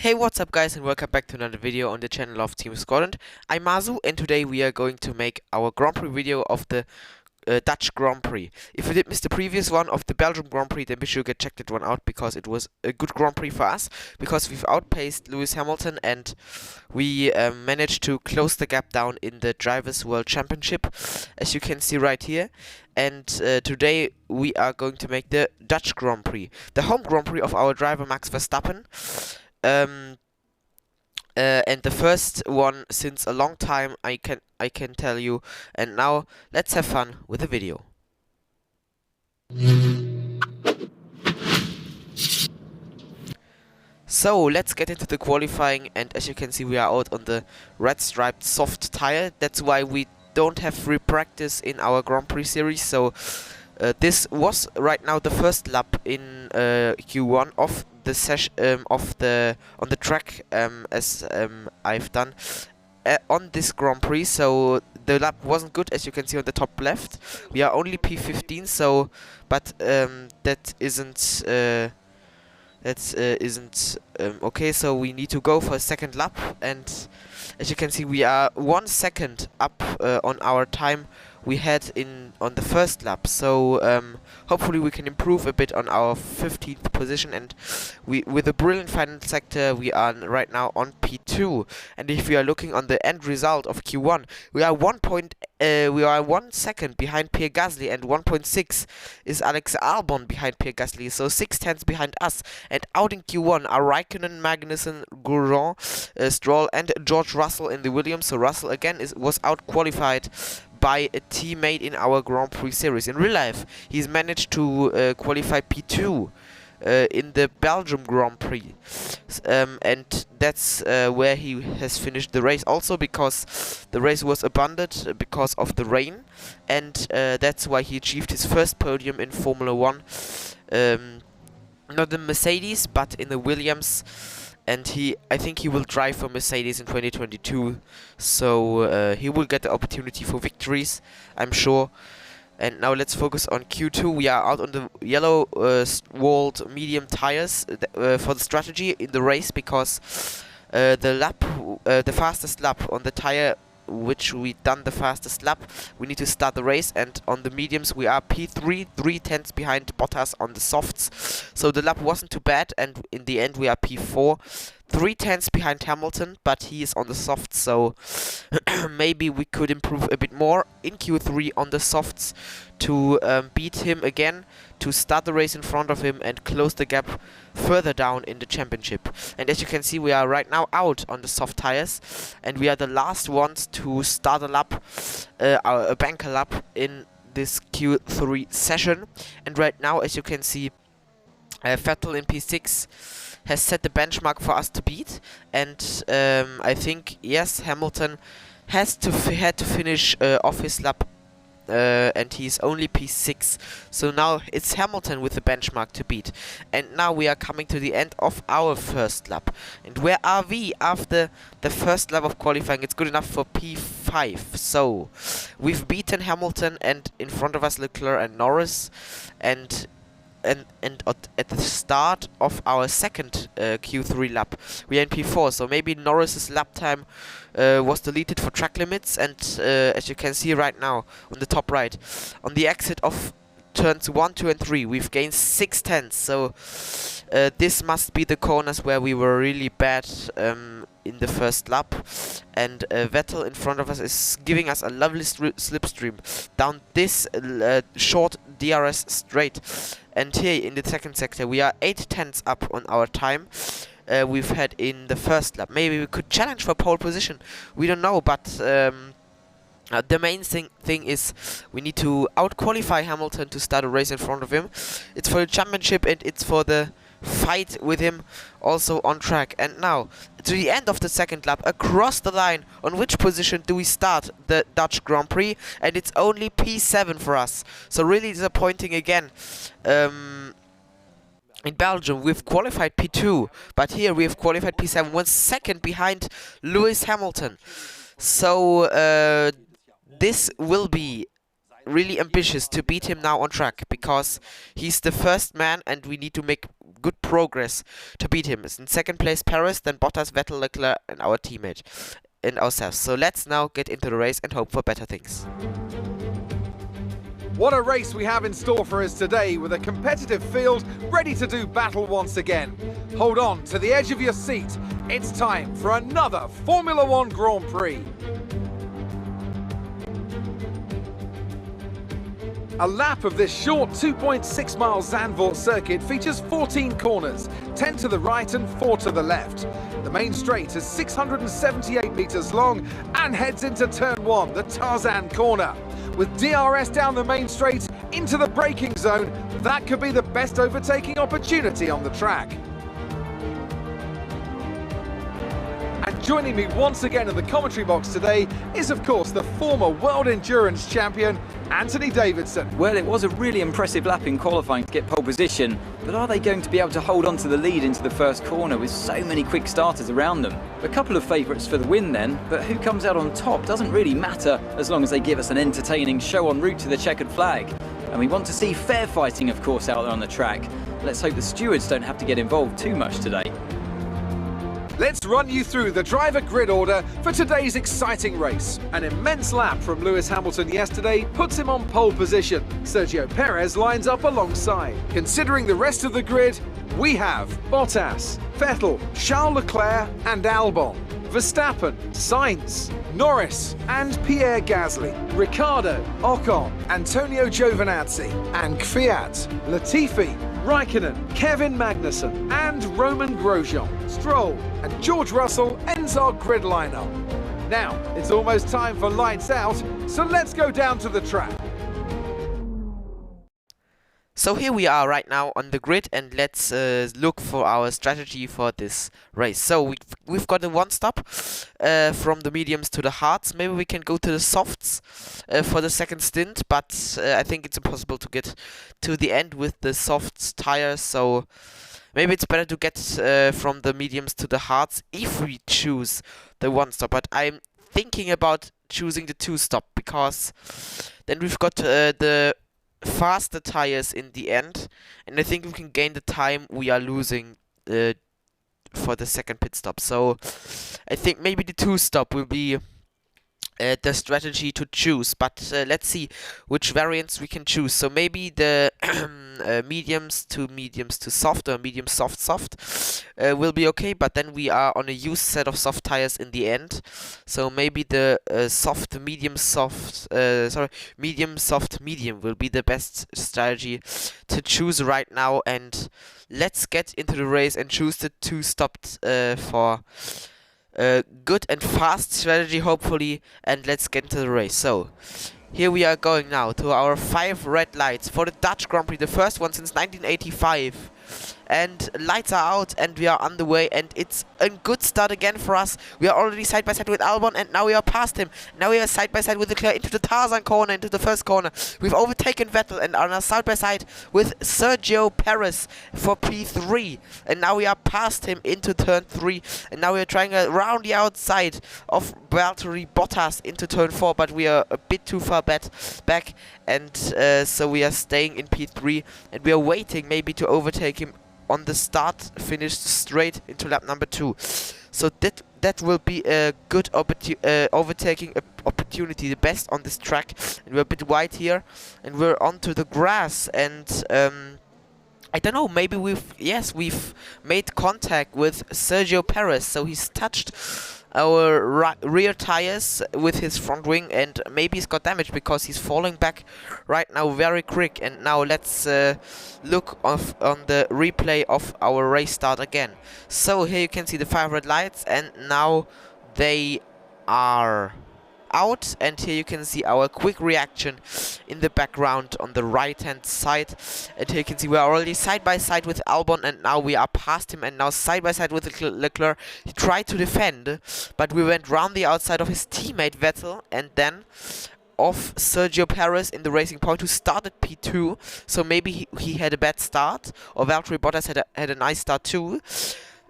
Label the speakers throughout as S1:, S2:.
S1: Hey, what's up guys, and welcome back to another video on the channel of Team Scotland. I'm Mazu, and today we are going to make our Grand Prix video of the Dutch Grand Prix. If you did miss the previous one of the Belgium Grand Prix, then be sure to check that one out, because it was a good Grand Prix for us, because we've outpaced Lewis Hamilton and we managed to close the gap down in the Drivers' World Championship, as you can see right here. And today we are going to make the Dutch Grand Prix, the home Grand Prix of our driver Max Verstappen. And the first one since a long time, I can tell you. And now let's have fun with the video. So let's get into the qualifying, and as you can see, we are out on the red striped soft tire. That's why we don't have free practice in our Grand Prix series. So this was right now the first lap in Q1 of the session on the track, as I've done on this Grand Prix. So the lap wasn't good, as you can see on the top left. We are only P15, so but that isn't okay. So we need to go for a second lap, and as you can see, we are 1 second up on our time we had on the first lap. So hopefully we can improve a bit on our 15th position, and with a brilliant final sector we are right now on P2. And if we are looking on the end result of Q1, we are 1 second behind Pierre Gasly, and 1.6 is Alex Albon behind Pierre Gasly, so 6 tenths behind us. And out in Q1 are Raikkonen, Magnussen, Grosjean, Stroll and George Russell in the Williams. So Russell again was out qualified by a teammate in our Grand Prix series. In real life, he's managed to qualify P2 in the Belgium Grand Prix, and that's where he has finished the race, also because the race was abandoned because of the rain, and that's why he achieved his first podium in Formula 1, not in Mercedes but in the Williams. And I think he will drive for Mercedes in 2022, so he will get the opportunity for victories, I'm sure. And now let's focus on Q2. We are out on the yellow walled medium tires for the strategy in the race, because the fastest lap on the tire which we done the fastest lap, we need to start the race. And on the mediums we are P3, 3 tenths behind Bottas on the softs. So the lap wasn't too bad, and in the end we are P4, 3 tenths behind Hamilton, but he is on the softs, so maybe we could improve a bit more in Q3 on the softs to beat him again, to start the race in front of him and close the gap further down in the championship. And as you can see, we are right now out on the soft tires, and we are the last ones to start a lap, a banker lap in this Q3 session. And right now, as you can see, Vettel in P6 has set the benchmark for us to beat, and I think, yes, Hamilton had to finish off his lap, and he's only P6, so now it's Hamilton with the benchmark to beat. And now we are coming to the end of our first lap, and where are we after the first lap of qualifying? It's good enough for P5, so we've beaten Hamilton, and in front of us Leclerc and Norris, and at the start of our second Q3 lap we are in P4, so maybe Norris's lap time was deleted for track limits. And as you can see right now on the top right, on the exit of turns 1, 2 and 3 we've gained 6 tenths, so this must be the corners where we were really bad in the first lap. And Vettel in front of us is giving us a lovely slipstream down this short DRS straight. And here in the second sector we are 8 tenths up on our time we've had in the first lap. Maybe we could challenge for pole position, we don't know, but the main thing is we need to out-qualify Hamilton to start a race in front of him. It's for the championship, and it's for the fight with him also on track. And now to the end of the second lap, across the line, on which position do we start the Dutch Grand Prix? And it's only P7 for us, so really disappointing again. In Belgium we've qualified P2, but here we have qualified P7, 1 second behind Lewis Hamilton. So this will be really ambitious to beat him now on track, because he's the first man and we need to make good progress to beat him. It's in second place Paris, then Bottas, Vettel, Leclerc and our teammate and ourselves. So let's now get into the race and hope for better things.
S2: What a race we have in store for us today, with a competitive field ready to do battle once again. Hold on to the edge of your seat. It's time for another Formula One Grand Prix. A lap of this short 2.6 mile Zandvoort circuit features 14 corners, 10 to the right and 4 to the left. The main straight is 678 metres long and heads into turn 1, the Tarzan corner. With DRS down the main straight into the braking zone, that could be the best overtaking opportunity on the track. And joining me once again in the commentary box today is, of course, the former World Endurance Champion, Anthony Davidson.
S3: Well, it was a really impressive lap in qualifying to get pole position, but are they going to be able to hold on to the lead into the first corner with so many quick starters around them? A couple of favourites for the win then, but who comes out on top doesn't really matter as long as they give us an entertaining show en route to the checkered flag. And we want to see fair fighting, of course, out there on the track. Let's hope the stewards don't have to get involved too much today.
S2: Let's run you through the driver grid order for today's exciting race. An immense lap from Lewis Hamilton yesterday puts him on pole position. Sergio Perez lines up alongside. Considering the rest of the grid, we have Bottas, Vettel, Charles Leclerc and Albon, Verstappen, Sainz, Norris and Pierre Gasly, Ricciardo, Ocon, Antonio Giovinazzi and Kvyat, Latifi, Raikkonen, Kevin Magnussen and Roman Grosjean. Stroll and George Russell ends our grid lineup. Now, it's almost time for lights out, so let's go down to the track.
S1: So here we are right now on the grid, and let's look for our strategy for this race. So we've got a one stop from the mediums to the hards. Maybe we can go to the softs for the second stint, but I think it's impossible to get to the end with the softs tires. So maybe it's better to get from the mediums to the hards if we choose the one stop. But I'm thinking about choosing the two stop, because then we've got the faster tires in the end, and I think we can gain the time we are losing for the second pit stop. So I think maybe the two stop will be the strategy to choose, but let's see which variants we can choose. So maybe the mediums to soft, or medium soft will be okay, but then we are on a used set of soft tires in the end. So maybe the medium soft medium will be the best strategy to choose right now. And let's get into the race and choose the two stopped for good and fast strategy, hopefully, and let's get into the race. So here we are going now to our 5 red lights for the Dutch Grand Prix, the first one since 1985. And lights are out and we are on the way, and it's a good start again for us. We are already side by side with Albon, and now we are past him. Now we are side by side with Leclerc into the Tarzan corner, into the first corner. We've overtaken Vettel and are now side by side with Sergio Perez for P3. And now we are past him into turn 3. And now we are trying around the outside of Valtteri Bottas into turn 4, but we are a bit too far back. And so we are staying in P3, and we are waiting maybe to overtake him on the start, finished straight into lap number 2. So that will be a good overtaking opportunity, the best on this track. And we're a bit wide here, and we're onto the grass. And I don't know, maybe we've made contact with Sergio Perez, so he's touched our rear tires with his front wing, and maybe he's got damage because he's falling back right now very quick. And now let's look on the replay of our race start again. So here you can see the 5 red lights, and now they are out, and here you can see our quick reaction in the background on the right hand side. And here you can see we are already side by side with Albon, and now we are past him, and now side by side with Leclerc. He tried to defend, but we went round the outside of his teammate Vettel, and then of Sergio Perez in the Racing Point, who started P2. So maybe he had a bad start, or Valtteri Bottas had a nice start too.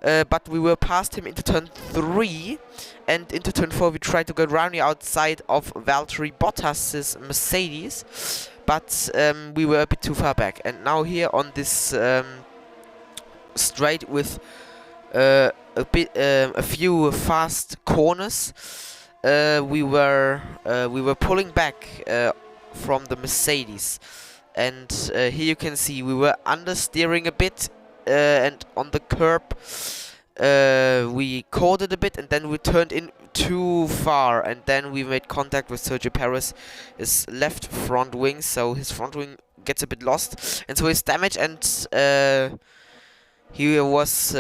S1: but we were past him into turn 3, and into turn 4 we tried to go round the outside of Valtteri Bottas's Mercedes, but we were a bit too far back. And now here on this straight with a few fast corners, we were pulling back from the Mercedes, and here you can see we were understeering a bit, and on the curb we caught it a bit, and then we turned in too far, and then we made contact with Sergio Perez, his left front wing, so his front wing gets a bit lost, and so he's damaged, and he was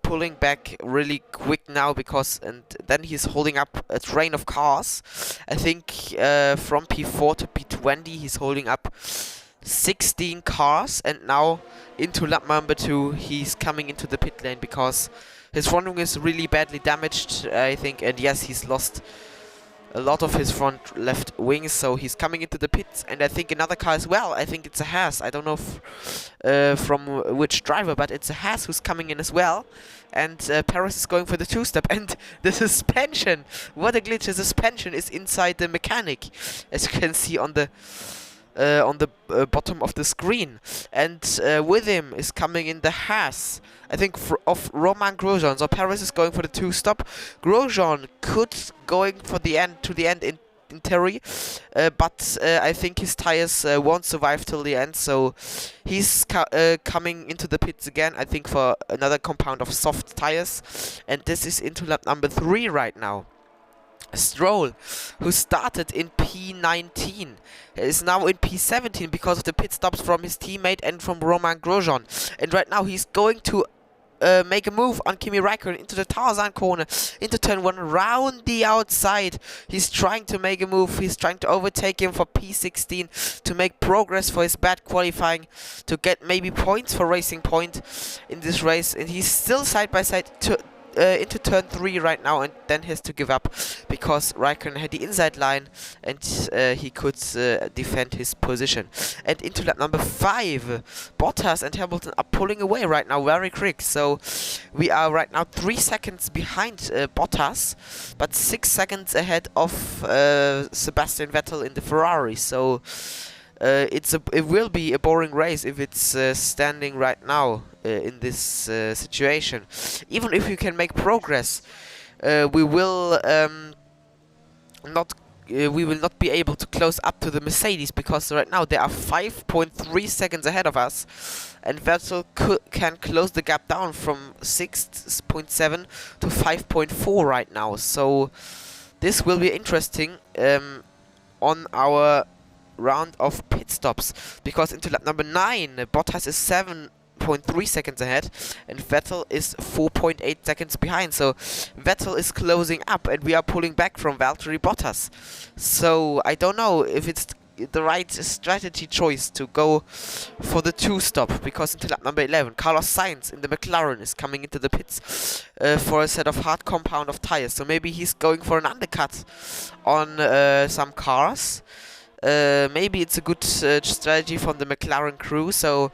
S1: pulling back really quick now, because, and then he's holding up a train of cars. I think from P4 to P20 he's holding up 16 cars, and now into lap number 2 he's coming into the pit lane because his front wing is really badly damaged, I think, and yes, he's lost a lot of his front left wing, so he's coming into the pits, and I think another car as well. I think it's a Haas. I don't know from which driver, but it's a Haas who's coming in as well, and Perez is going for the 2-step, and the suspension, what a glitch, the suspension is inside the mechanic, as you can see on the bottom of the screen, and with him is coming in the Haas, I think, of Romain Grosjean. So Perez is going for the 2-stop. Grosjean could going for the end in theory, but I think his tires won't survive till the end, so he's coming into the pits again, I think, for another compound of soft tires, and this is into lap number 3 right now. Stroll, who started in P19, is now in P17 because of the pit stops from his teammate and from Romain Grosjean. And right now he's going to make a move on Kimi Räikkönen into the Tarzan corner, into turn 1, round the outside. He's trying to make a move. He's trying to overtake him for P16 to make progress for his bad qualifying, to get maybe points for Racing Point in this race. And he's still side by side into turn 3 right now, and then has to give up because Räikkönen had the inside line, and he could defend his position. And into lap number 5, Bottas and Hamilton are pulling away right now very quick, so we are right now 3 seconds behind Bottas, but 6 seconds ahead of Sebastian Vettel in the Ferrari. So it will be a boring race if it's standing right now in this situation. Even if you can make progress, we will not be able to close up to the Mercedes, because right now they are 5.3 seconds ahead of us, and Vettel can close the gap down from 6.7 to 5.4 right now. So this will be interesting on our round of pit stops, because into lap number 9 Bottas is 7.3 seconds ahead and Vettel is 4.8 seconds behind, so Vettel is closing up and we are pulling back from Valtteri Bottas. So I don't know if it's the right strategy choice to go for the 2-stop, because into lap number 11 Carlos Sainz in the McLaren is coming into the pits for a set of hard compound of tires, so maybe he's going for an undercut on some cars. Maybe it's a good strategy from the McLaren crew, so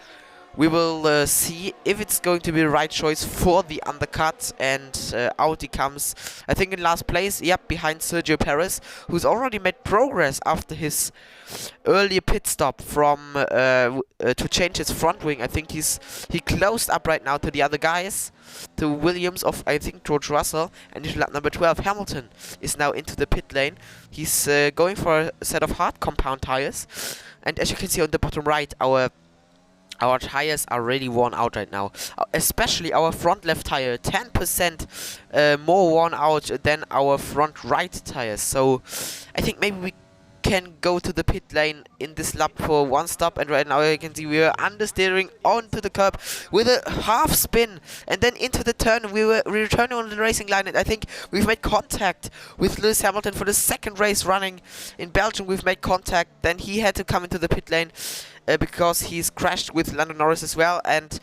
S1: we will see if it's going to be the right choice for the undercut, and out he comes, I think in last place, yep, behind Sergio Perez, who's already made progress after his earlier pit stop from to change his front wing. I think he closed up right now to the other guys, to Williams of, I think, George Russell, and into lap number 12 Hamilton is now into the pit lane. He's going for a set of hard compound tires, and as you can see on the bottom right, our tires are really worn out right now, especially our front left tire, 10% more worn out than our front right tires. So I think maybe we can go to the pit lane in this lap for one stop, and right now you can see we are understeering onto the curb with a half spin, and then into the turn we were returning on the racing line, and I think we've made contact with Lewis Hamilton for the second race running in Belgium. We've made contact, then he had to come into the pit lane because he's crashed with Lando Norris as well, and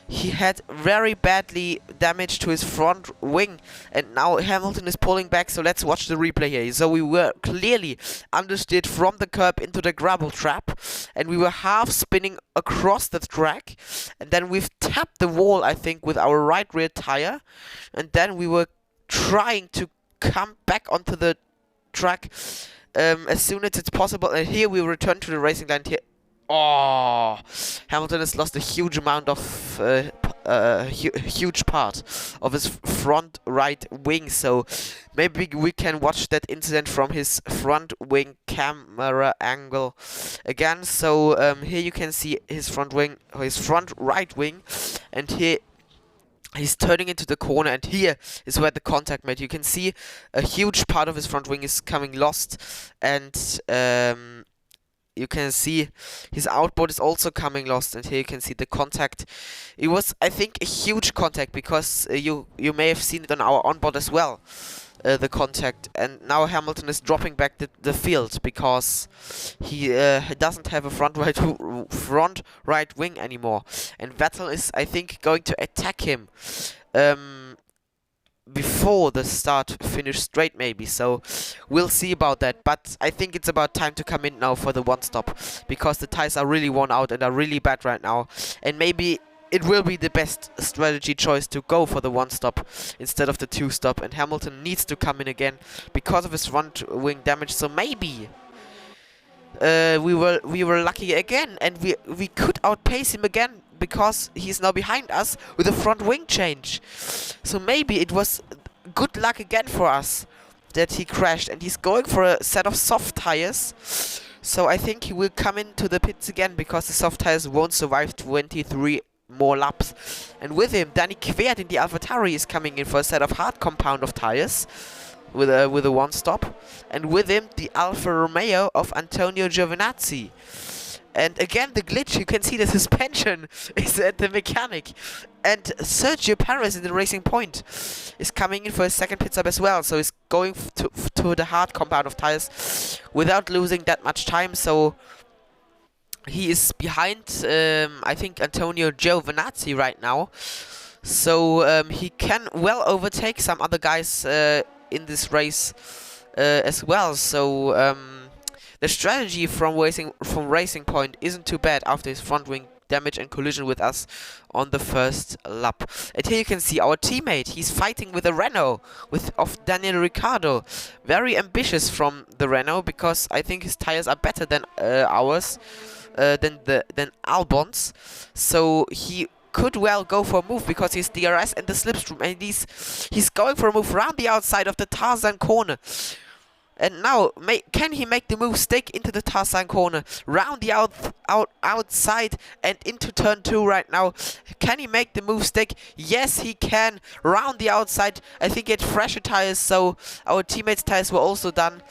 S1: he had very badly damage to his front wing, and now Hamilton is pulling back. So let's watch the replay here. So we were clearly understeered from the curb into the gravel trap, and we were half spinning across the track, and then we've tapped the wall, I think, with our right rear tire, and then we were trying to come back onto the track as soon as it's possible, and here we return to the racing line here. Oh, Hamilton has lost a huge amount of huge part of his front right wing, so maybe we can watch that incident from his front wing camera angle again. So here you can see his front wing, his front right wing, and here he's turning into the corner, and here is where the contact made. You can see a huge part of his front wing is coming lost, and you can see his outboard is also coming lost, and here you can see the contact. It was, I think, a huge contact, because you may have seen it on our onboard as well, the contact. And now Hamilton is dropping back the field because he doesn't have a front right wing anymore, and Vettel is, I think, going to attack him before the start finish straight, maybe. So we'll see about that, but I think it's about time to come in now for the one stop, because the tires are really worn out and are really bad right now, and maybe it will be the best strategy choice to go for the one stop instead of the two stop, and Hamilton needs to come in again because of his front wing damage. So maybe we were lucky again, and we could outpace him again, because he's now behind us with a front wing change. So maybe it was good luck again for us that he crashed, and he's going for a set of soft tires. So I think he will come into the pits again, because the soft tires won't survive 23 more laps. And with him, Danny Kvyat in the AlphaTauri is coming in for a set of hard compound of tires with a one stop, and with him the Alfa Romeo of Antonio Giovinazzi. And again, the glitch, you can see the suspension is at the mechanic. And Sergio Perez in the Racing Point is coming in for his second pit stop as well. So he's going to the hard compound of tires without losing that much time. So he is behind, I think, Antonio Giovinazzi right now. So he can well overtake some other guys in this race as well. So the strategy from Racing Point isn't too bad after his front wing damage and collision with us on the first lap. And here you can see our teammate. He's fighting with a Renault of Daniel Ricciardo. Very ambitious from the Renault, because I think his tires are better than ours, than Albon's. So he could well go for a move, because he's DRS and the slipstream, and he's going for a move around the outside of the Tarzan corner. And now, can he make the move stick into the Tarzan corner, round the outside and into turn 2 right now? Can he make the move stick? Yes, he can. Round the outside. I think he had fresher tires, so our teammates' tires were also done.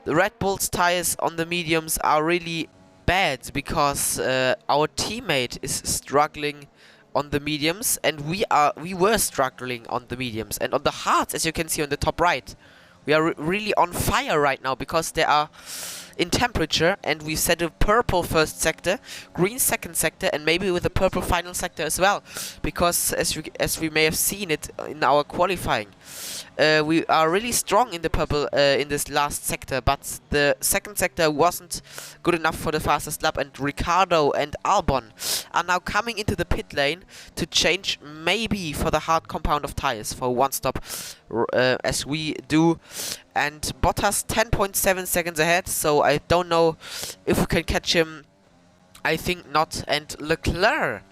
S1: The Red Bull's tires on the mediums are really bad, because our teammate is struggling on the mediums, and we were struggling on the mediums. And on the hards, as you can see on the top right, we are really on fire right now, because they are in temperature, and we set a purple first sector, green second sector, and maybe with a purple final sector as well, because as we may have seen it in our qualifying, we are really strong in the purple in this last sector, but the second sector wasn't good enough for the fastest lap, and Ricciardo and Albon are now coming into the pit lane to change maybe for the hard compound of tires for one stop, as we do. And Bottas 10.7 seconds ahead, so I don't know if we can catch him. I think not. And Leclerc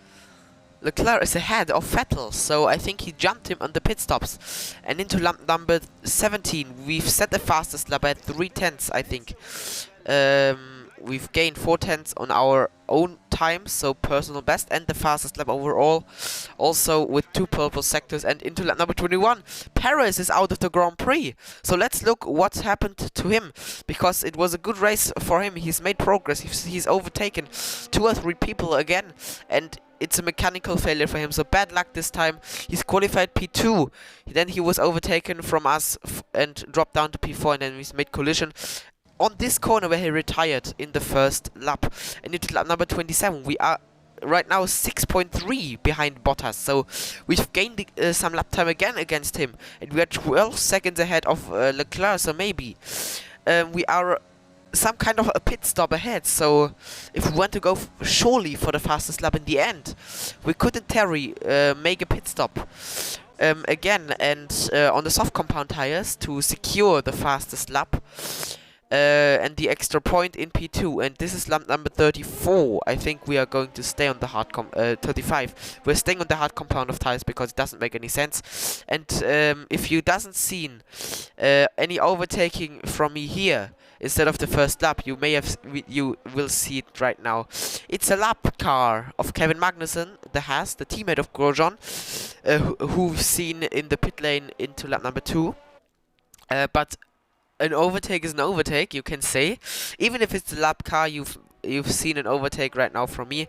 S1: is ahead of Vettel, so I think he jumped him on the pit stops. And into lap number 17, we've set the fastest lap at 3/10, I think. We've gained 4/10 on our own time, so personal best, and the fastest lap overall, also with 2 purple sectors. And into lap number 21, Perez is out of the Grand Prix. So let's look what happened to him, because it was a good race for him. He's made progress. He's overtaken 2 or 3 people again, and it's a mechanical failure for him, so bad luck this time. He's qualified P2, then he was overtaken from us and dropped down to P4, and then he's made collision on this corner where he retired in the first lap. And into lap number 27, we are right now 6.3 behind Bottas, so we've gained some lap time again against him, and we are 12 seconds ahead of Leclerc, so maybe we are some kind of a pit stop ahead. So if we want to go surely for the fastest lap in the end, we couldn't make a pit stop again, and on the soft compound tires to secure the fastest lap and the extra point in P2. And this is lap number 34. I think we are going to stay on the hard 35. We're staying on the hard compound of tires because it doesn't make any sense. And if you doesn't seen any overtaking from me here instead of the first lap, you will see it right now. It's a lap car of Kevin Magnussen, the teammate of Grosjean, who we've seen in the pit lane into lap number 2. But an overtake is an overtake, you can say. Even if it's the lap car, you've seen an overtake right now from me,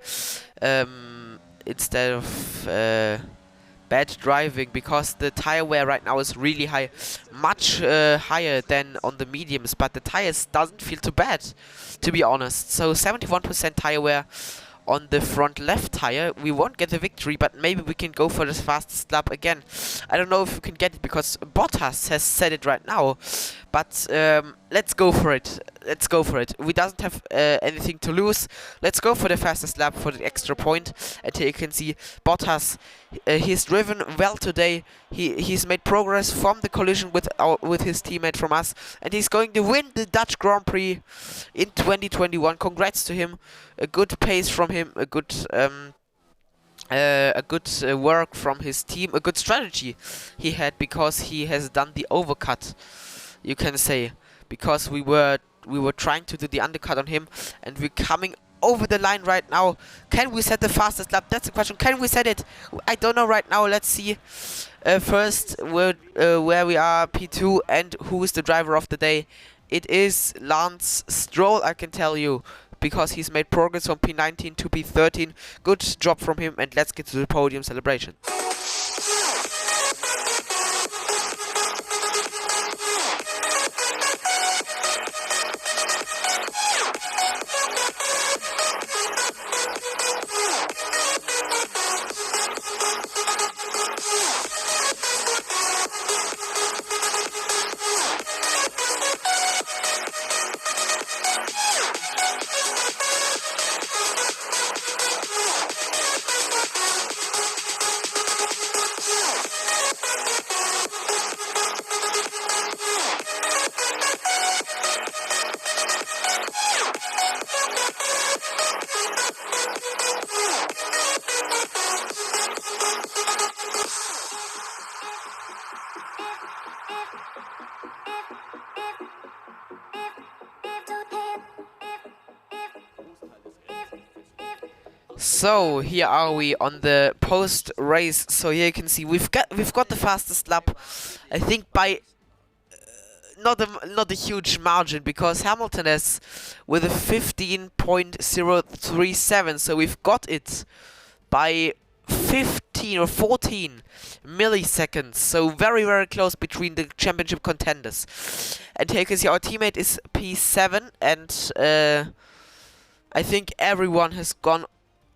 S1: instead of bad driving, because the tire wear right now is really high, much higher than on the mediums, but the tires doesn't feel too bad, to be honest. So 71% tire wear on the front left tire. We won't get the victory, but maybe we can go for the fastest lap again. I don't know if we can get it because Bottas has said it right now, but let's go for it. Let's go for it. We doesn't have anything to lose. Let's go for the fastest lap for the extra point. And here you can see Bottas. He's driven well today. He's made progress from the collision with his teammate from us, and he's going to win the Dutch Grand Prix in 2021. Congrats to him. A good pace from him. A good work from his team. A good strategy he had, because he has done the overcut, you can say, because we were trying to do the undercut on him, and we're coming over the line right now. Can we set the fastest lap? That's the question. Can we set it? I don't know right now. Let's see first where we are, P2, and who is the driver of the day. It is Lance Stroll, I can tell you, because he's made progress from P19 to P13. Good job from him, and let's get to the podium celebration. So here are we on the post race. So here you can see we've got the fastest lap, I think by not a huge margin, because Hamilton has with a 15.037. So we've got it by 15 or 14 milliseconds. So very, very close between the championship contenders. And here you can see our teammate is P7, and I think everyone has gone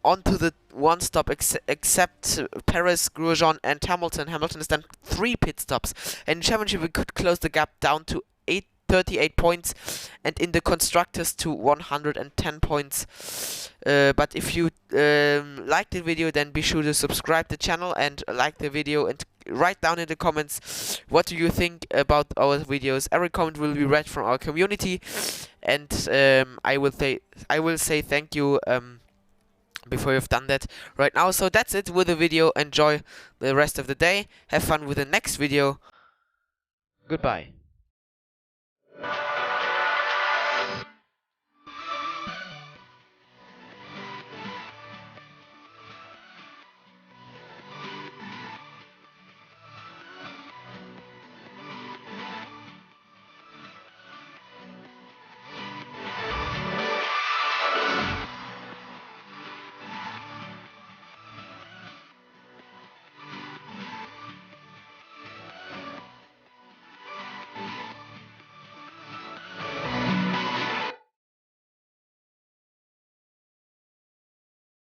S1: onto the one stop except Perez, Grosjean, and Hamilton. Hamilton has done 3 pit stops, and in championship we could close the gap down to 38 points, and in the constructors to 110 points. But if you like the video, then be sure to subscribe the channel and like the video, and write down in the comments what do you think about our videos. Every comment will be read from our community, and I will say thank you before you've done that right now. So that's it with the video. Enjoy the rest of the day. Have fun with the next video. Goodbye.